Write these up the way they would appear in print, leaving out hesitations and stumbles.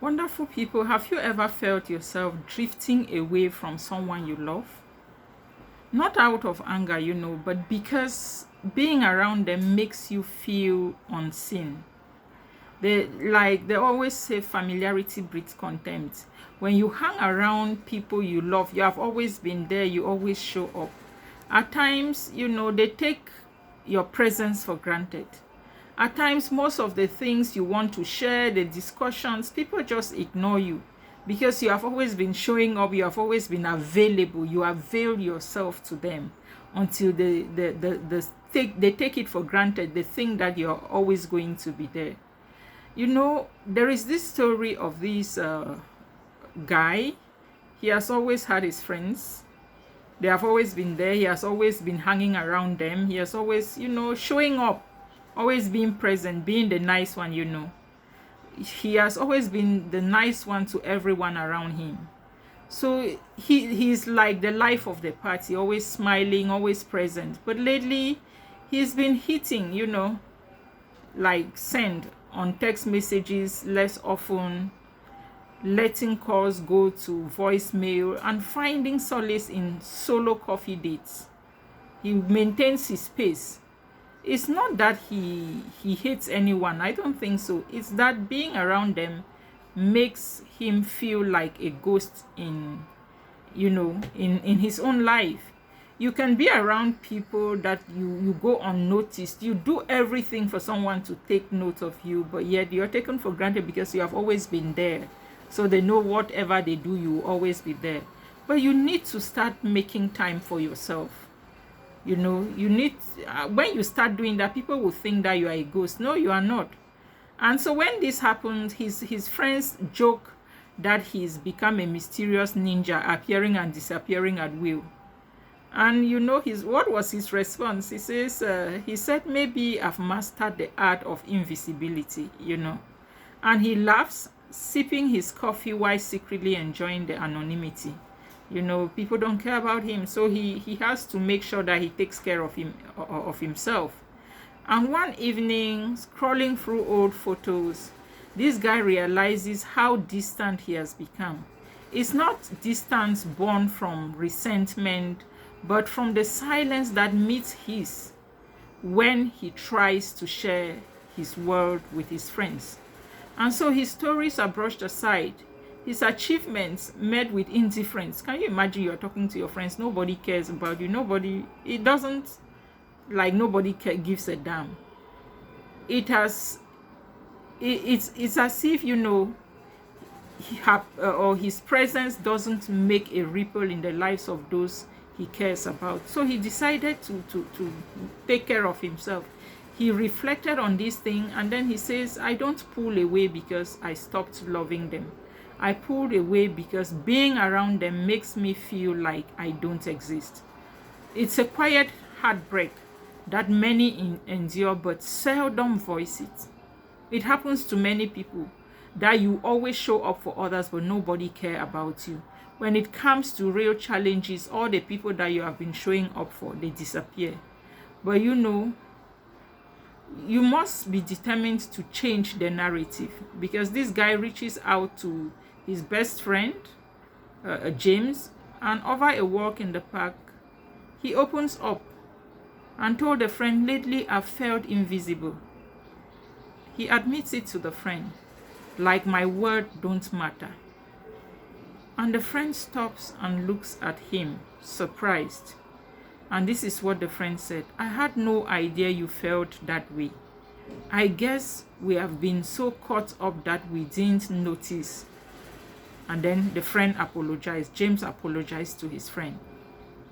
Wonderful people, have you ever felt yourself drifting away from someone you love? Not out of anger, but because being around them makes you feel unseen. They always say familiarity breeds contempt. When you hang around people you love, you have always been there, you always show up. At times, they take your presence for granted. At times, most of the things you want to share, the discussions, people just ignore you because you have always been showing up, you have always been available, you avail yourself to them until they take it for granted, they think that you're always going to be there. There is this story of this guy. He has always had his friends. They have always been there. He has always been hanging around them. He has always, showing up, always being present, being the nice one, He has always been the nice one to everyone around him. So he's like the life of the party, always smiling, always present. But lately, he's been hitting, like send on text messages less often, letting calls go to voicemail, and finding solace in solo coffee dates. He maintains his space. It's not that he hates anyone. I don't think so. It's that being around them makes him feel like a ghost in his own life. You can be around people that you go unnoticed. You do everything for someone to take note of you, but yet you're taken for granted because you have always been there. So they know whatever they do, you will always be there. But you need to start making time for yourself. You need, when you start doing that, people will think that you are a ghost. No, you are not. And so when this happened, his friends joke that he's become a mysterious ninja, appearing and disappearing at will. And what was his response? He said, maybe I've mastered the art of invisibility, And he laughs, sipping his coffee while secretly enjoying the anonymity. People don't care about him, so he has to make sure that he takes care of himself. And one evening, scrolling through old photos, this guy realizes how distant he has become. It's not distance born from resentment, but from the silence that meets his when he tries to share his world with his friends. And so his stories are brushed aside, his achievements met with indifference. Can you imagine you're talking to your friends, nobody cares about you, nobody gives a damn. It's as if his presence doesn't make a ripple in the lives of those he cares about. So he decided to take care of himself. He reflected on this thing, and then he says, I don't pull away because I stopped loving them. I pulled away because being around them makes me feel like I don't exist. It's a quiet heartbreak that many endure but seldom voice it. It happens to many people that you always show up for others but nobody care about you. When it comes to real challenges, all the people that you have been showing up for, they disappear. But you must be determined to change the narrative, because this guy reaches out to his best friend, James, and over a walk in the park, he opens up and told the friend, lately I've felt invisible. He admits it to the friend, like my word don't matter. And the friend stops and looks at him, surprised. And this is what the friend said, I had no idea you felt that way. I guess we have been so caught up that we didn't notice. And then the friend apologized. James apologized to his friend.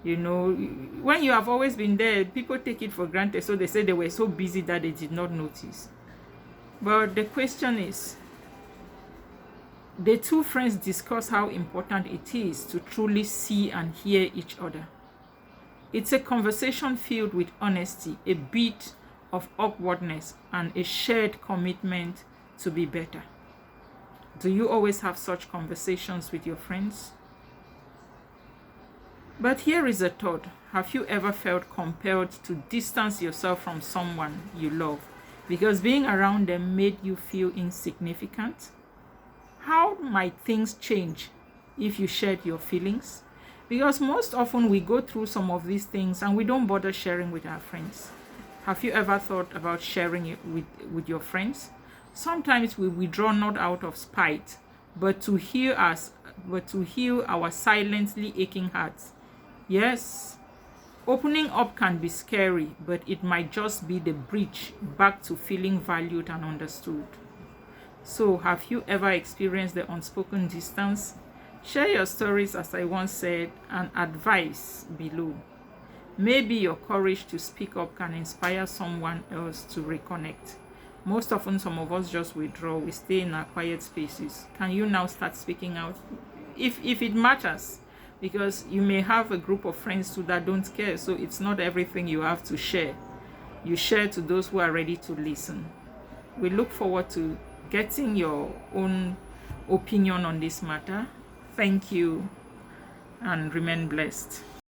When you have always been there, people take it for granted. So they say they were so busy that they did not notice. But the question is, the two friends discuss how important it is to truly see and hear each other. It's a conversation filled with honesty, a bit of awkwardness, and a shared commitment to be better. Do you always have such conversations with your friends? But here is a thought. Have you ever felt compelled to distance yourself from someone you love because being around them made you feel insignificant? how might things change if you shared your feelings? Because most often we go through some of these things and we don't bother sharing with our friends. Have you ever thought about sharing it with your friends? Sometimes we withdraw not out of spite, but to heal our silently aching hearts. Yes, opening up can be scary, but it might just be the bridge back to feeling valued and understood. So, have you ever experienced the unspoken distance? Share your stories, as I once said, and advice below. Maybe your courage to speak up can inspire someone else to reconnect. Most often, some of us just withdraw, we stay in our quiet spaces. Can you now start speaking out? If it matters, because you may have a group of friends too that don't care, so it's not everything you have to share. You share to those who are ready to listen. We look forward to getting your own opinion on this matter. Thank you and remain blessed.